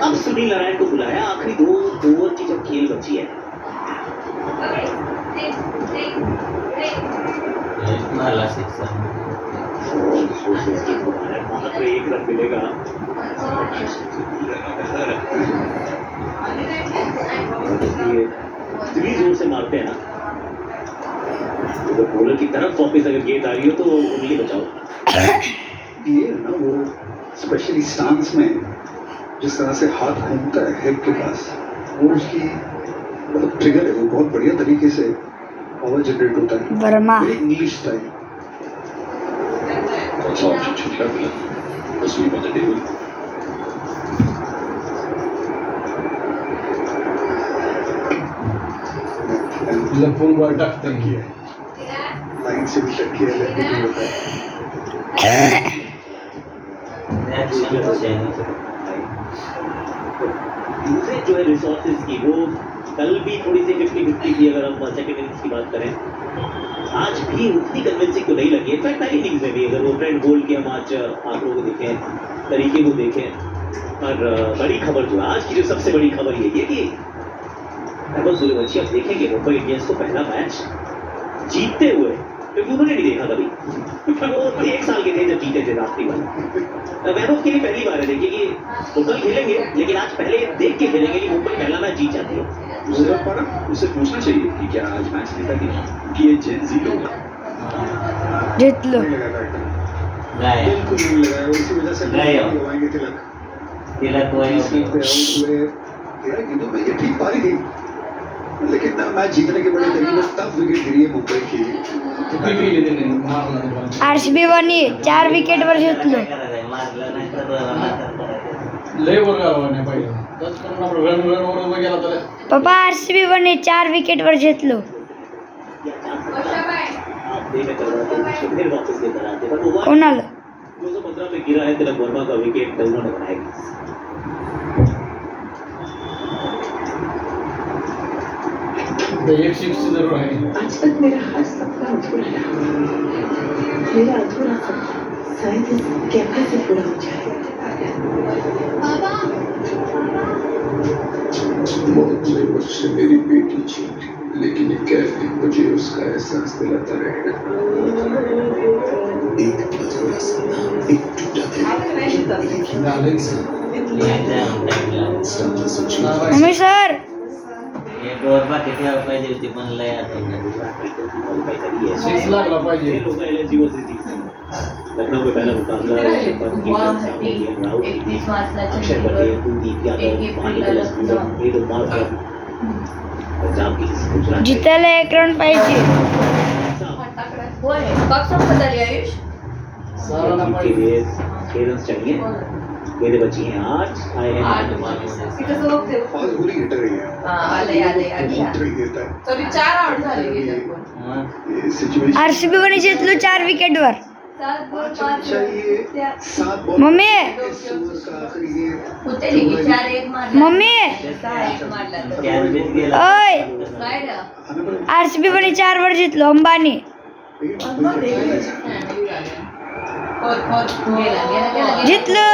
अब सुनील नारायण को बुलाया आखिरी 2 ओवर की जब खेल बची है। एक रन मिलेगा। इतनी जोर से मारते हैं ना, तो बॉलर की तरफ वापस अगर गेंद आ रही हो तो उंगली बचाओ। ये ना वो स्पेशली स्टांस में जिस तरह से हाथ घूमता है हिप के पास, वो उसकी मतलब ट्रिगर है, वो बहुत बढ़िया तरीके से पावर जनरेट होता है। Verma English style. That's all she should have done. Asleep on the table. लफून बार डकता किया लाइन से भी शक किया लेकिन नहीं होता है। दूसरे जो है रिसोर्सेज की, वो कल भी थोड़ी सी 50-50 थी अगर हम सेकंड इनिंग्स की बात करें। आज भी उतनी कन्विंसिंग तो नहीं लगी। इनफैक्ट पहली इनिंग्स में भी अगर वो ट्रेंड बोल्ट के हम आज आंकड़ों को देखें, तरीके को देखें, और बड़ी खबर जो है आज की, जो सबसे बड़ी खबर ये है कि वैभव सूर्यवंशी, आप देखेंगे मुंबई इंडियंस को पहला मैच जीतते हुए, क्योंकि उन्होंने नहीं देखा कभी। वो 1 साल के थे जब जीते थे आखिरी बार। वैभव के लिए पहली बार है देखिए कि फुटबॉल खेलेंगे, लेकिन आज पहले देख के खेलेंगे कि मुंबई पहला मैच जीत जाती है। दूसरा पारा उसे पूछना चाहिए कि क्या आज मैच जीता कि नहीं, कि ये जेन जी लोग जीत लो। नहीं लगा था बिल्कुल नहीं लगा, उसी वजह से लगाएंगे तिलक गेंदों में ये ठीक पारी थी, लेकिन मैच जीतने के बड़े तरीके से टफ विकेट गिरी है मुंबई की। आरसीबी बनी 4 विकेटवर जिंकलो। पप्पा आरसीबी बनी 4 विकेटवर जिंकलो। कोणाला 215 में गिरा है तिलक वर्मा का विकेट, उन्होंने बनाया। जरूर है। आज तक मेरा हर सपना अधूरा रहा। मेरा अधूरा सपना शायद इस कैफे से पूरा हो जाए। मौत ने मुझसे मेरी बेटी छीन ली, लेकिन ये कैफे मुझे उसका एहसास दिलाता रहेगा। एक अधूरा सपना, एक टूटा मम्मी सर एक ओव्हर किती रुपये दिवशी पण लय आता 6 लाख पाहिजे। लखनऊ में पहला मुकाबला जितायला 1 रन पाहिजे। आयुष 6 रन चाहिए। मेरे बच्चे हैं 8 आए हैं 8 फास्ट बॉलिंग हिटर ही है। आले अच्छा देता है तरी 4 आउट झाले गेले ये सिचुएशन। आरसीबी बनी जिंकलो 4 विकेटवर। 7 चाहिए 7 बॉल मम्मी होते की 4-1 मारला। मम्मी 6-1 मारला तर कॅनबीत गेला ओय काय रे आरसीबी बनी 4 वर जिंकलो अंबानी। गेला जितलो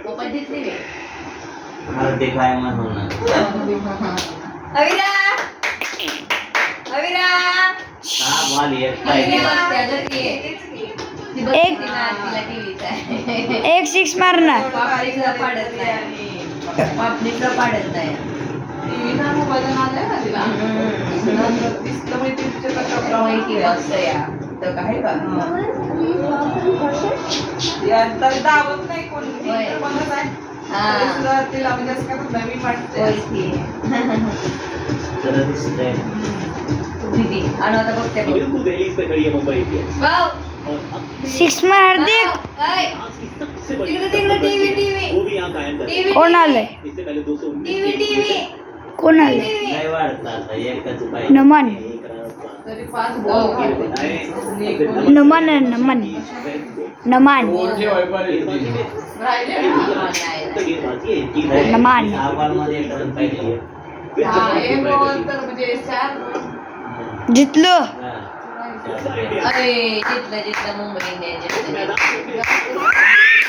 पप्पा जितले रे हार्दिक आहे म्हणून अविरा अविरा 6 बॉल एक एक 6 मारणार। पापणीचा पाडत नाही माहिती असतं या तर काय का दावत नाही कोणी तिला म्हणजे असं काय नवीन वाटतं तर दिसतंय दीदी आणि आता बघते बिल्कुल दहलीज पे खड़ी है मुंबई इंडियंस। वाव 6 मार दे। काय आज की सबसे बड़ी तिकडे टीव्ही वो भी यहाँ कायम कर टीव्ही कोण आलंय? इससे पहले 219 टीव्ही कोण आलंय? नाही वाढत आता एकच पाहिजे नमन तरी 5 बॉल नमन नमन नमन नमन 6 बॉलमध्ये एक रन पाहिजे एक बॉल तर म्हणजे 4 जितलो हा. अरे जितलं मुंबई इंडियन्स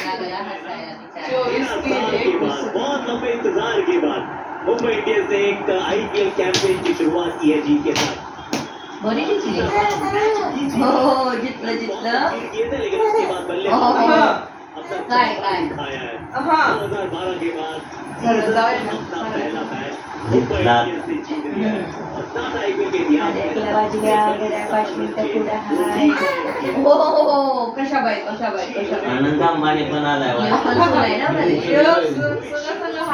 लागला हसायला बिचारा. 4 साल के बाद, बहुत लंबे इंतजार के बाद मुंबई इंडियंस ने एक आईपीएल कैंपेन की शुरुआत की है जीत के साथ। बरी जिंकली हो जितलं किए थे, लेकिन उसके बाद बल्ले हो, हो. अब काय, काय? दिखाया है। हाँ 2012 के बाद चलो, जाओ. अपना पहला मैच मुंबई इंडियंस ने जीत लिया है। और सात आईपीएल के इतिहास हो कशाबाई आनंद अंबानी पण आलाय वाटतं. नाही ना मध्ये.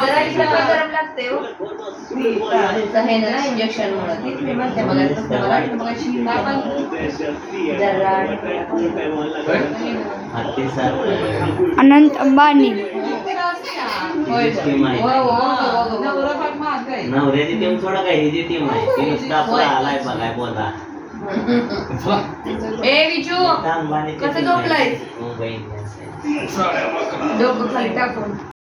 जरा इकडे पण गरम लागते हो तुमचं हे ना इंजेक्शन म्हणून ते म्हणते मला फक्त मला वाटतं मग शी जरा हत्तीसारखं अनंत अंबानी होय टीम आहे. नवरा भाग महाग आहे. नवऱ्याची टीम थोडा काय हिची टीम आहे ती नुसता आपला आलाय बघाय बोला. ए विचू अंबानी कसं झोपलायस? मुंबई इंडियन्स आहे. डोकं खाली टाकून